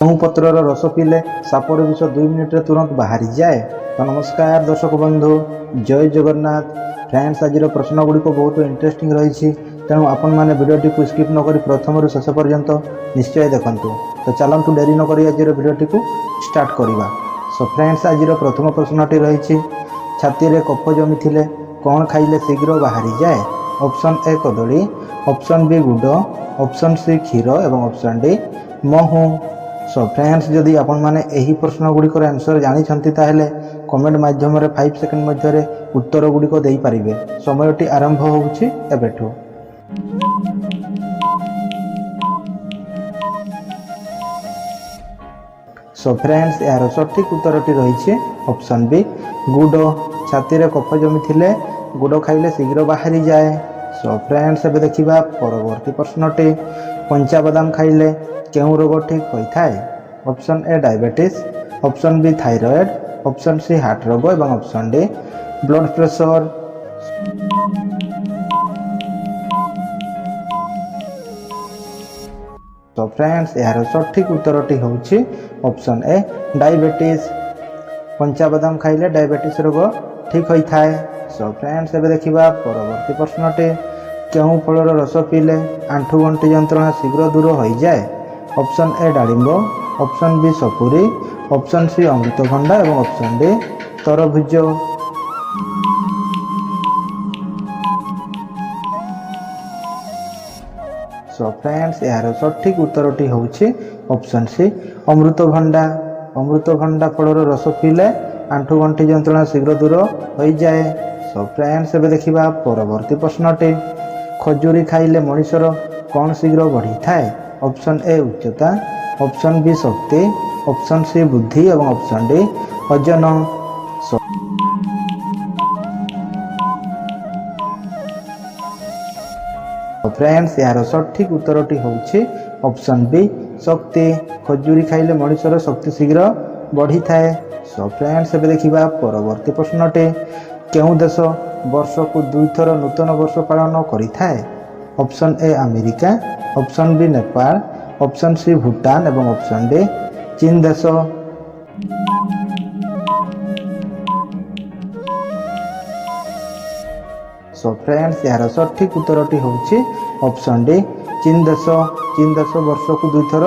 କେଉଁ ପତ୍ରର ରସ ପିଇଲେ ସାପର ବିଷ 2 ମିନିଟ୍ରେ ତୁରନ୍ତ ବାହାରିଯାଏ? ତ ନମସ୍କାର ଦର୍ଶକ ବନ୍ଧୁ, ଜୟ ଜଗନ୍ନାଥ। ଫ୍ରେଣ୍ଡସ୍, ଆଜିର ପ୍ରଶ୍ନଗୁଡ଼ିକ ବହୁତ ଇଣ୍ଟରେଷ୍ଟିଂ ରହିଛି, ତେଣୁ ଆପଣମାନେ ଭିଡ଼ିଓଟିକୁ ସ୍କିପ୍ ନକରି ପ୍ରଥମରୁ ଶେଷ ପର୍ଯ୍ୟନ୍ତ ନିଶ୍ଚୟ ଦେଖନ୍ତୁ। ତ ଚାଲନ୍ତୁ ଡେରି ନକରି ଆଜିର ଭିଡ଼ିଓଟିକୁ ଷ୍ଟାର୍ଟ କରିବା। ସୋ ଫ୍ରେଣ୍ଡସ୍, ଆଜିର ପ୍ରଥମ ପ୍ରଶ୍ନଟି ରହିଛି, ଛାତିରେ କଫ ଜମିଥିଲେ କ'ଣ ଖାଇଲେ ଶୀଘ୍ର ବାହାରିଯାଏ? ଅପସନ୍ ଏ କଦଳୀ, ଅପସନ୍ ବି ଗୁଡ଼, ଅପସନ୍ ସି କ୍ଷୀର ଏବଂ ଅପସନ୍ ଡି ମହୁ। ସୋ ଫ୍ରେଣ୍ଡସ୍, ଯଦି ଆପଣମାନେ ଏହି ପ୍ରଶ୍ନଗୁଡ଼ିକର ଆନ୍ସର ଜାଣିଛନ୍ତି ତାହେଲେ କମେଣ୍ଟ ମାଧ୍ୟମରେ 5 ସେକେଣ୍ଡ ମଧ୍ୟରେ ଉତ୍ତରଗୁଡ଼ିକ ଦେଇପାରିବେ। ସମୟଟି ଆରମ୍ଭ ହେଉଛି ଏବେଠୁ। ସୋ ଫ୍ରେଣ୍ଡସ୍, ଏହାର ସଠିକ୍ ଉତ୍ତରଟି ରହିଛି ଅପସନ୍ ବି ଗୁଡ଼। ଛାତିରେ କଫ ଜମିଥିଲେ ଗୁଡ଼ ଖାଇଲେ ଶୀଘ୍ର ବାହାରିଯାଏ। ସୋ ଫ୍ରେଣ୍ଡସ୍, ଏବେ ଦେଖିବା ପରବର୍ତ୍ତୀ ପ୍ରଶ୍ନଟି। କଞ୍ଚା ବାଦାମ ଖାଇଲେ କେଉଁ ରୋଗ ଠିକ୍ ହୋଇଥାଏ? Option A diabetes, option B thyroid, option C heart ରୋଗ ଏବଂ ଅପସନ୍ ଡି ବ୍ଲଡ଼ ପ୍ରେସର। ତ ଫ୍ରେଣ୍ଡସ୍, ଏହାର ସଠିକ୍ ଉତ୍ତରଟି ହେଉଛି ଅପସନ୍ ଏ ଡାଇବେଟିସ୍। କଞ୍ଚା ବାଦାମ ଖାଇଲେ ଡାଇବେଟିସ୍ ରୋଗ ଠିକ୍ ହୋଇଥାଏ। ସୋ ଫ୍ରେଣ୍ଡସ୍, ଏବେ ଦେଖିବା ପରବର୍ତ୍ତୀ ପ୍ରଶ୍ନଟି। କେଉଁ ଫଳର ରସ ପିଇଲେ ଆଣ୍ଠୁଗଣ୍ଠି ଯନ୍ତ୍ରଣା ଶୀଘ୍ର ଦୂର ହୋଇଯାଏ? ଅପସନ୍ ଏ ଡାଳିମ୍ବ, ଅପସନ୍ ବି ସପୁରୀ, ଅପସନ୍ ସି ଅମୃତଭଣ୍ଡା ଏବଂ ଅପସନ୍ ଡି ତରଭୁଜ। ସୋ ଫ୍ରେଣ୍ଡସ୍, ଏହାର ସଠିକ୍ ଉତ୍ତରଟି ହେଉଛି ଅପସନ୍ ସି ଅମୃତଭଣ୍ଡା। ଅମୃତଭଣ୍ଡା ଫଳର ରସ ପିଇଲେ ଆଣ୍ଠୁଗଣ୍ଠି ଯନ୍ତ୍ରଣା ଶୀଘ୍ର ଦୂର ହୋଇଯାଏ। ସୋ ଫ୍ରେଣ୍ଡସ୍, ଏବେ ଦେଖିବା ପରବର୍ତ୍ତୀ ପ୍ରଶ୍ନଟି। ଖଜୁରୀ ଖାଇଲେ ମଣିଷର କ'ଣ ଶୀଘ୍ର ବଢ଼ିଥାଏ? ଅପସନ୍ ଏ ଉଚ୍ଚତା, ଅପସନ୍ ବି ଶକ୍ତି, ଅପସନ୍ ସି ବୁଦ୍ଧି ଏବଂ ଅପସନ୍ ଡି ଓଜନ। ଫ୍ରେଣ୍ଡସ୍, ଏହାର ସଠିକ୍ ଉତ୍ତରଟି ହେଉଛି ଅପସନ୍ ବି ଶକ୍ତି। ଖଜୁରୀ ଖାଇଲେ ମଣିଷର ଶକ୍ତି ଶୀଘ୍ର ବଢ଼ିଥାଏ। ସୋ ଫ୍ରେଣ୍ଡସ୍, ଏବେ ଦେଖିବା ପରବର୍ତ୍ତୀ ପ୍ରଶ୍ନଟି। କେଉଁ ଦେଶ ବର୍ଷକୁ 2 ଥର ନୂତନ ବର୍ଷ ପାଳନ କରିଥାଏ? Option A America, option B Nepal, option C Bhutan ଏବଂ ଅପସନ୍ ଡି ଚୀନ ଦେଶ। ସୋ ଫ୍ରେଣ୍ଡସ୍, ଏହାର ସଠିକ୍ ଉତ୍ତରଟି ହେଉଛି ଅପସନ୍ ଡି ଚୀନ ଦେଶ। ଚୀନ ଦେଶ ବର୍ଷକୁ 2 ଥର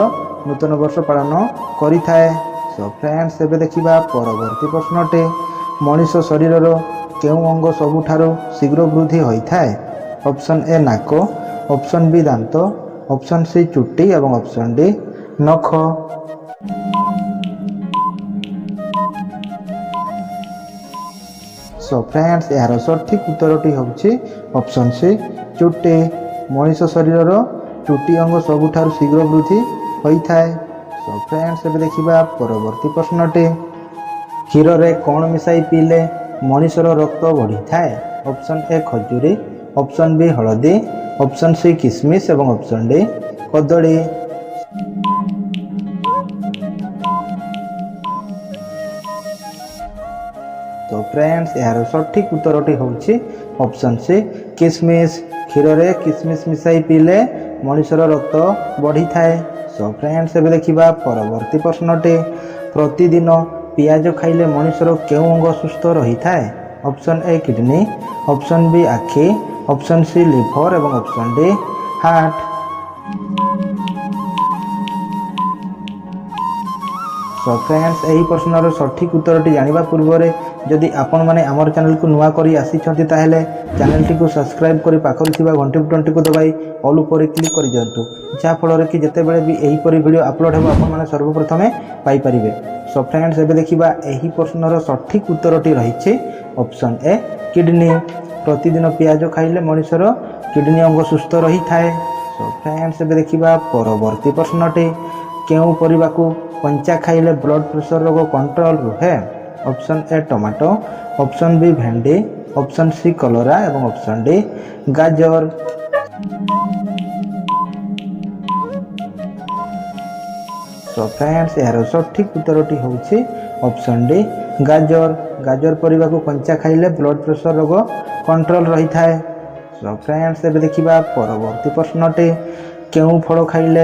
ନୂତନ ବର୍ଷ ପାଳନ କରିଥାଏ। ସୋ ଫ୍ରେଣ୍ଡସ୍, ଏବେ ଦେଖିବା ପରବର୍ତ୍ତୀ ପ୍ରଶ୍ନଟି। ମଣିଷ ଶରୀରର କେଉଁ ଅଙ୍ଗ ସବୁଠାରୁ ଶୀଘ୍ର ବୃଦ୍ଧି ହୋଇଥାଏ? ଅପସନ୍ ଏ ନାକ, ଅପସନ୍ ବି ଦାନ୍ତ, ଅପସନ୍ ସି ଚୁଟି ଏବଂ ଅପସନ୍ ଡି ନଖ। ସୋ ଫ୍ରେଣ୍ଡସ୍, ଏହାର ସଠିକ୍ ଉତ୍ତରଟି ହେଉଛି ଅପସନ୍ ସି ଚୁଟି। ମଣିଷ ଶରୀରର ଚୁଟି ଅଙ୍ଗ ସବୁଠାରୁ ଶୀଘ୍ର ବୃଦ୍ଧି ହୋଇଥାଏ। ସୋ ଫ୍ରେଣ୍ଡସ୍, ଏବେ ଦେଖିବା ପରବର୍ତ୍ତୀ ପ୍ରଶ୍ନଟି। କ୍ଷୀରରେ କ'ଣ ମିଶାଇ ପିଇଲେ ମଣିଷର ରକ୍ତ ବଢ଼ିଥାଏ? ଅପସନ୍ ଏ ଖଜୁରୀ, ଅପସନ୍ ବି ହଳଦୀ, ଅପସନ୍ ସି କିସମିସ୍ ଏବଂ ଅପସନ୍ ଡି କଦଳୀ। ତ ଫ୍ରେଣ୍ଡସ୍, ଏହାର ସଠିକ୍ ଉତ୍ତରଟି ହେଉଛି ଅପସନ୍ ସି କିସମିସ୍। କ୍ଷୀରରେ କିସମିସ୍ ମିଶାଇ ପିଇଲେ ମଣିଷର ରକ୍ତ ବଢ଼ିଥାଏ। ସୋ ଫ୍ରେଣ୍ଡସ୍, ଏବେ ଦେଖିବା ପରବର୍ତ୍ତୀ ପ୍ରଶ୍ନଟି। ପ୍ରତିଦିନ ପିଆଜ ଖାଇଲେ ମଣିଷର କେଉଁ ଅଙ୍ଗ ସୁସ୍ଥ ରହିଥାଏ? Option A kidney, option B ଆଖି, ଅପସନ୍ ସି ଲିଭର ଏବଂ option D heart. Show friends, ଏହି ପ୍ରଶ୍ନର ସଠିକ୍ ଉତ୍ତରଟି ଜାଣିବା ପୂର୍ବରୁ ଯଦି ଆପଣମାନେ ଆମର ଚ୍ୟାନେଲକୁ ନୂଆ କରି ଆସିଛନ୍ତି ତାହେଲେ ଚ୍ୟାନେଲଟିକୁ ସବସ୍କ୍ରାଇବ୍ କରି ପାଖରେ ଥିବା ଘଣ୍ଟି ବଟନଟିକୁ ଦବାଇ ଅଲ୍ ଉପରେ କ୍ଲିକ୍ କରିଦିଅନ୍ତୁ, ଯାହାଫଳରେ କି ଯେତେବେଳେ ବି ଏହିପରି ଭିଡ଼ିଓ ଆପଲୋଡ଼ ହେବ ଆପଣମାନେ ସର୍ବପ୍ରଥମେ ପାଇପାରିବେ। ସୋ ଫ୍ରେଣ୍ଡସ୍, ଏବେ ଦେଖିବା ଏହି ପ୍ରଶ୍ନର ସଠିକ୍ ଉତ୍ତରଟି ରହିଛି ଅପସନ୍ ଏ କିଡ଼ନୀ। ପ୍ରତିଦିନ ପିଆଜ ଖାଇଲେ ମଣିଷର କିଡ଼ନୀ ଅଙ୍ଗ ସୁସ୍ଥ ରହିଥାଏ। ସୋ ଫ୍ରେଣ୍ଡସ୍, ଏବେ ଦେଖିବା ପରବର୍ତ୍ତୀ ପ୍ରଶ୍ନଟି। କେଉଁ ପରିବାକୁ କଞ୍ଚା ଖାଇଲେ ବ୍ଲଡ଼ ପ୍ରେସର ରୋଗ କଣ୍ଟ୍ରୋଲ ରୁହେ? Option A tomato, option B ଭେଣ୍ଡି, ଅପସନ୍ ସି କଲରା ଏବଂ ଅପସନ୍ ଡି ଗାଜର। ସୋ ଫ୍ରେଣ୍ଡସ୍, ଏହାର ସଠିକ୍ ଉତ୍ତରଟି ହେଉଛି ଅପସନ୍ ଡି ଗାଜର। ଗାଜର ପରିବାକୁ କଞ୍ଚା ଖାଇଲେ ବ୍ଲଡ଼ ପ୍ରେସର ରୋଗ କଣ୍ଟ୍ରୋଲ ରହିଥାଏ। ସୋ ଫ୍ରେଣ୍ଡସ୍, ଏବେ ଦେଖିବା ପରବର୍ତ୍ତୀ ପ୍ରଶ୍ନଟି। କେଉଁ ଫଳ ଖାଇଲେ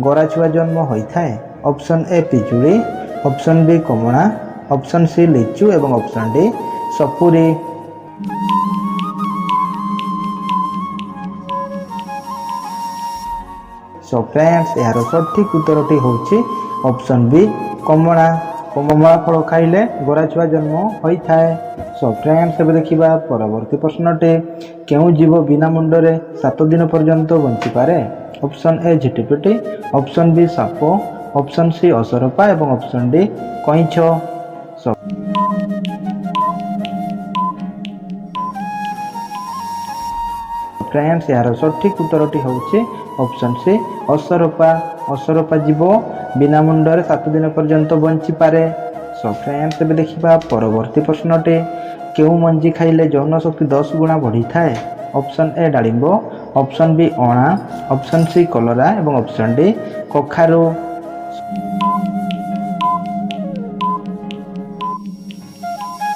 ଗରା ଛୁଆ ଜନ୍ମ ହୋଇଥାଏ? ऑप्शन ए पिजुड़ी, ऑप्शन बी कमला, ऑप्शन सी लिचु एवं ऑप्शन डी सपुरी। सो फ्रेंड्स यार सठिक उत्तरटी होची ऑप्शन बी कमला। कमला फल खाइले गोरा छुआ जन्म होता है। सो फ्रेंड्स एबे देखिबा परवर्ती प्रश्नटे केउ जीव बिना मुंडरे 7 दिन पर्यंत बंची पारे। ऑप्शन ए झिटिपिटी, ऑप्शन बी साप, ऑप्शन सी असरपा एवं ऑप्शन डी कईछ। फ्रेंड्स यार सठिक उत्तरटी होची ऑप्शन सी असरपा। असरपा जीव बिना मुंडरे 7 दिन पर्यंत बंची पारे। सो फ्रेंड्स एबे देखिबा परवर्ती प्रश्नटे केउ मंजी खाइले यौन शक्ति 10 गुणा बढ़ी थाए। ऑप्शन ए डालिंब, ऑप्शन बी अणा, ऑप्शन सी कलरा एवं ऑप्शन डी कखारू।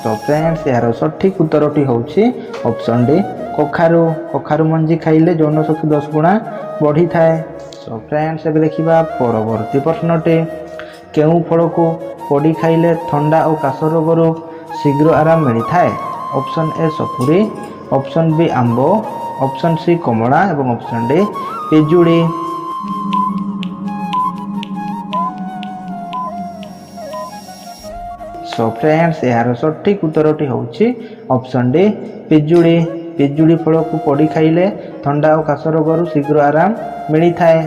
तो फ्रेंड्स यार सठिक उत्तरटी होची ऑप्शन डी कखारू। कखारू मंजी खाइले यौन शक्ति 10 गुणा बढ़ी थाए। सो फ्रेंड्स एबे देखिबा परवर्ती प्रश्नटे केउ फल को पड़ी खाइले ठंडा और काश रोगरू शीघ्र आराम मिली थाए। ऑप्शन ए सपुरी, ऑप्शन बी आंबो, ऑप्शन सी कमला एवं ऑप्शन डी पिजुड़ी। सो फ्रेंड्स यार सठिक उत्तरटी होची ऑप्शन डी पिजुड़ी। पिजुड़ी फल को पड़ी खाइले ठंडा और काश रोगरू शीघ्र आराम मिली थाए।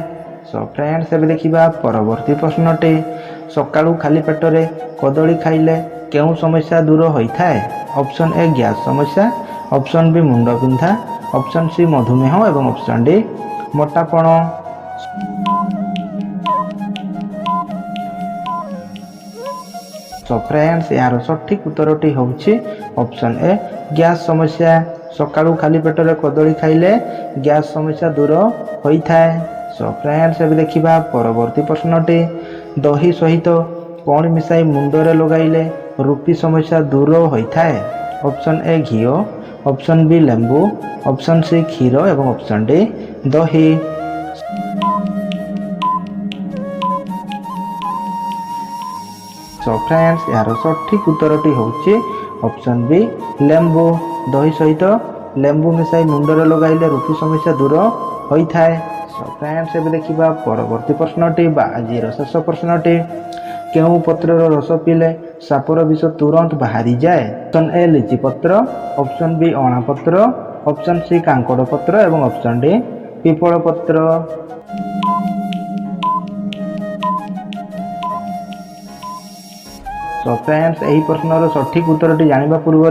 सो फ्रेंड्स एबे देखिबा परवर्ती प्रश्नटे सकाळू खाली पेटरे कदली खाइले केउ समस्या दूर होता है। ऑप्शन ए गैस समस्या, ऑप्शन बी मुंड पिंधा, ऑप्शन सी मधुमेह एवं ऑप्शन डी मोटापण। सो फ्रेंड्स यार सठिक उत्तरटी होची ऑप्शन ए गैस समस्या। सकाळू खाली पेटरे कदली खाइले गैस समस्या दूर होता है। सो फ्रेंड्स एबे देखिबा परवर्ती प्रश्नटी दही सहित कौन मिसाई मुंडरे लगाइले रूपी समस्या दूर होता है। ऑप्शन ए घी, ऑप्शन बी लेंबू, ऑप्शन सी क्षीर एवं ऑप्शन डी दही। सो फ्रेंड्स यार सठिक उत्तरटी होची ऑप्शन बी लेंबू। दही सहित लेंबू मिसाई मुंडरे लगाइले रूपी समस्या दूर होता है। सो फ्रेंड्स एबे देखिबा परवर्ती प्रश्नटी बा आजिर शेष प्रश्नटी केउ पत्रर रस पीले सापर विष तुरंत बाहरी जाए। ऑप्शन ए लिची पत्र, ऑप्शन बी अणा पत्र, ऑप्शन सी कांकड़ पत्र एवं ऑप्शन डी पिपल पत्र। तो फ्रेंड्स यही प्रश्नर सठिक उत्तरटी जानिबा पूर्व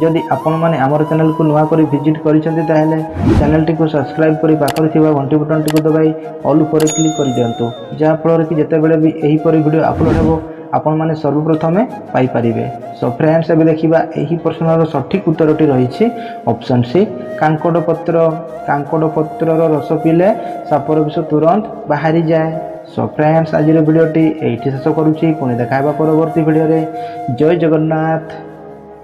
जदि आपण माने आमर चैनल को नुआ करी विजिट करिसेंती ताहेले चैनल टी को सब्सक्राइब करी पाखरे थिबा घंटी बटन टी को दबाई ऑल पर क्लिक कर दियंतु जहा फल कि जेते बेले भी एही परी वीडियो अपलोड हेबो आपण माने सर्वप्रथमे पाई परिबे। सो फ्रेंड्स एबे देखिबा एही प्रश्नर सठिक उत्तरटी रहिछि ऑप्शन सी कांकड़ पत्र। कांकड़ पत्रर रस पीले सापर विष तुरंत बाहरी जाए। सो फ्रेंड्स आज वीडियोटी एठी शेष करूछि पुणी देखाबा परवर्ती वीडियो रे। जय जगन्नाथ।